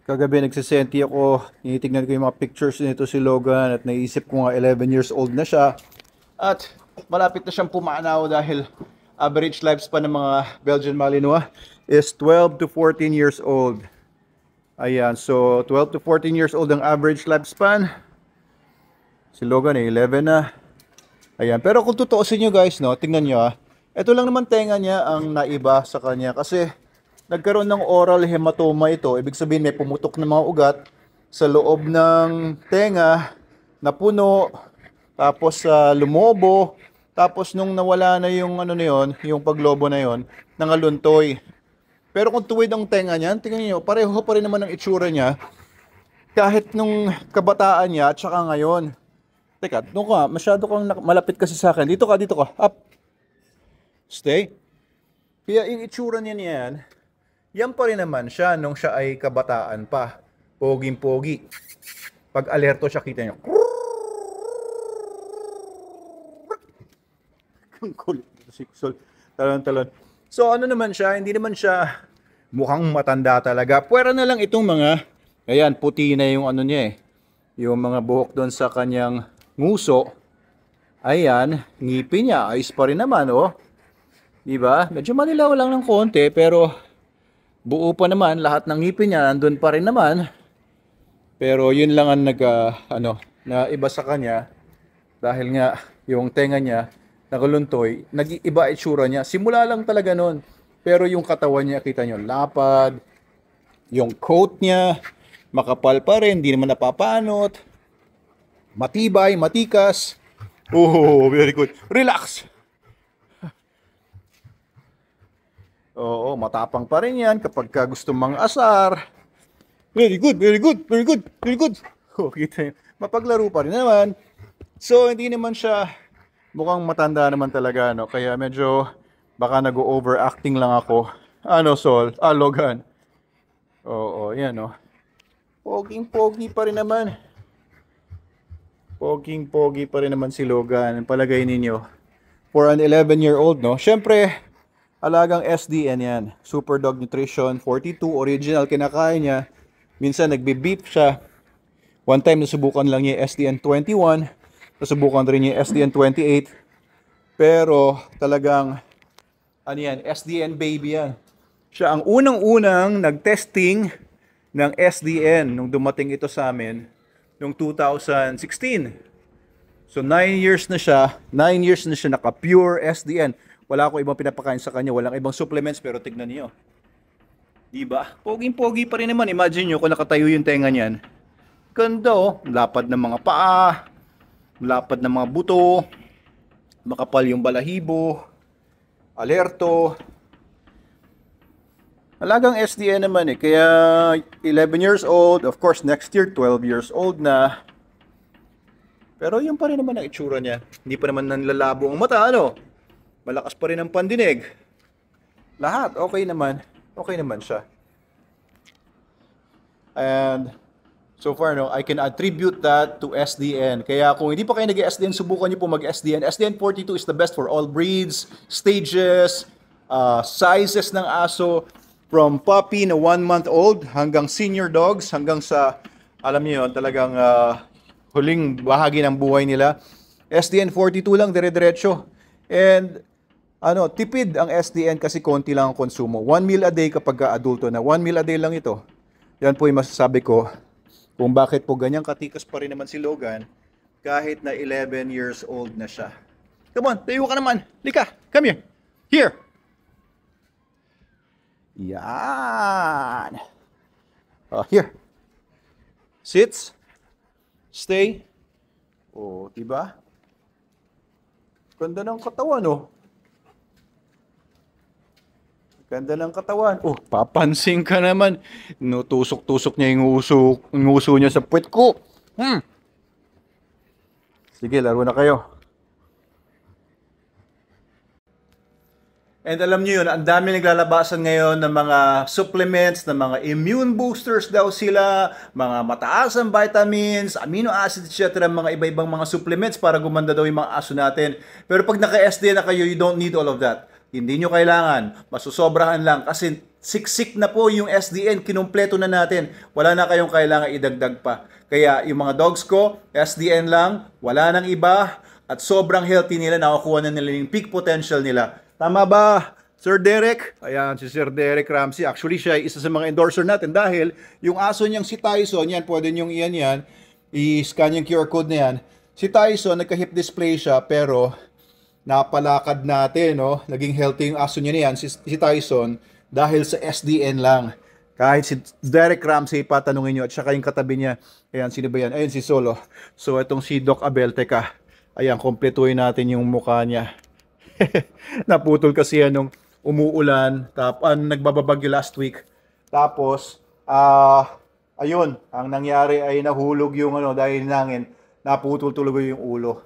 Kagabi nagsisenti ako, tinitignan ko yung mga pictures nito si Logan at naisip ko nga 11 years old na siya. At malapit na siyang pumanaw dahil average lifespan ng mga Belgian Malinois is 12 to 14 years old. Ayan, so 12 to 14 years old ang average lifespan. Si Logan ay 11 na. Ayan, pero kung tutuusin nyo guys, no, tingnan nyo ito lang naman tenga niya ang naiba sa kanya kasi nagkaroon ng oral hematoma ito. Ibig sabihin may pumutok na mga ugat sa loob ng tenga na puno, tapos lumobo, tapos nung nawala na yung ano na yun, yung paglobo na yun, nangaluntoy. Pero kung tuwid ang tenga niyan, tingnan niyo, pareho pa rin naman ang itsura niya kahit nung kabataan niya at saka ngayon. Teka, doon ka, masyado kang malapit kasi sa akin. Dito ka, dito ka. Up. Stay. Kaya yung itsura niya niyan, yan pa rin naman siya nung siya ay kabataan pa. Poging-pogi. Pag alerto siya, kita niyo. Ang kulit dito si Kusol. Talon-talon. So ano naman siya, hindi naman siya mukhang matanda talaga. Pwera na lang itong mga, ayan, puti na yung ano niya yung mga buhok doon sa kanyang nguso. Ayan, ngipin niya, ayos pa rin naman, oh. Diba? Medyo manilaw lang ng konti, pero buo pa naman, lahat ng ngipin niya, nandun pa rin naman. Pero yun lang ang na iba sa kanya, dahil nga yung tenga niya, nakaluntoy, nag-iba itsura niya. Simula lang talaga nun. Pero yung katawan niya, kita nyo, lapad. Yung coat niya, makapal pa rin, hindi naman napapanot. Matibay, matikas. Oh, very good. Relax! Oo, matapang pa rin yan kapag gusto mang asar. Very good, very good, very good, very good. Oh, kita nyo. Mapaglaro pa rin naman. So, hindi naman siya mukhang matanda naman talaga, no? Kaya medyo baka nag-overacting lang ako. Ano, Sol? Logan. Oo, yan, no? Poging-pogi pa rin naman. Poging-pogi pa rin naman si Logan. Palagay ninyo. For an 11-year-old, no? Siyempre, alagang SDN yan. Super Dog Nutrition, 42, original, kinakain niya. Minsan, nagbe-beef siya. One time, nasubukan lang niya SDN 21. Nasubukan rin niya SDN 28. Pero talagang ano yan, SDN baby yan. Siya ang unang-unang nag-testing ng SDN nung dumating ito sa amin noong 2016. So 9 years na siya, 9 years na siya naka-pure SDN. Wala akong ibang pinapakain sa kanya, walang ibang supplements, pero tignan niyo. Diba? Poging-pogi pa rin naman. Imagine nyo kung nakatayo yung tenga niyan. Ganda, oh. Lapad ng mga paa, lapad ng mga buto, makapal yung balahibo, alerto. Alagang SDN naman kaya 11 years old, of course next year 12 years old na. Pero yun pa rin naman ang itsura niya. Hindi pa naman nanlalabo ang mata, ano? Malakas pa rin ang pandinig. Lahat, okay naman. Okay naman siya. And so far, no, I can attribute that to SDN. Kaya kung hindi pa kayo nag-SDN, subukan niyo po mag-SDN. SDN 42 is the best for all breeds, stages, sizes ng aso, from puppy na 1 month old hanggang senior dogs, hanggang sa, alam niyo yun, talagang huling bahagi ng buhay nila. SDN 42 lang, dire-diretso. And tipid ang SDN kasi konti lang ang konsumo. 1 meal a day kapag adulto na. 1 meal a day lang ito. Yan po yung masasabi ko kung bakit po ganyang katikas pa rin naman si Logan kahit na 11 years old na siya. Come on, tayo ka naman. Lika, come here. Here. Yan. Here. Sits. Stay. Oh, diba? Ganda ng katawan, oh. Ganda ng katawan. Oh, papansin ka naman. Tusok-tusok niya yung uso niya sa puwet ko. Sige, laro na kayo. And alam niyo yun, ang dami naglalabasan ngayon ng mga supplements, ng mga immune boosters daw sila, mga mataas ang vitamins, amino acids, etc. Mga iba-ibang mga supplements para gumanda daw yung mga aso natin. Pero pag naka-SD na kayo, you don't need all of that. Hindi nyo kailangan, masusobrahan lang kasi siksik na po yung SDN, kinumpleto na natin. Wala na kayong kailangan idagdag pa. Kaya yung mga dogs ko, SDN lang, wala nang iba, at sobrang healthy nila, nakukuha na nila yung peak potential nila. Tama ba, Sir Derek? Ayan, si Sir Derek Ramsey. Actually, siya ay isa sa mga endorser natin dahil yung aso niyang si Tyson, yan, pwede niyong yan, i-scan yung QR code na yan. Si Tyson, nagka-hip dysplasia, pero napalakad natin, no? Naging healthy yung aso niya na yan, si Tyson, dahil sa SDN lang. Kahit si Derek Ramsey pa, tanungin nyo, at saka yung katabi niya, ayan, sino ba yan? Ayun, si Solo. So, itong si Doc Abel, teka, ayan, kompletuhin natin yung mukha niya. Naputol kasi yan nung umuulan, nagbababagyo last week. Tapos, ayun, ang nangyari ay nahulog yung dahil nangin, naputol-tuloy yung ulo.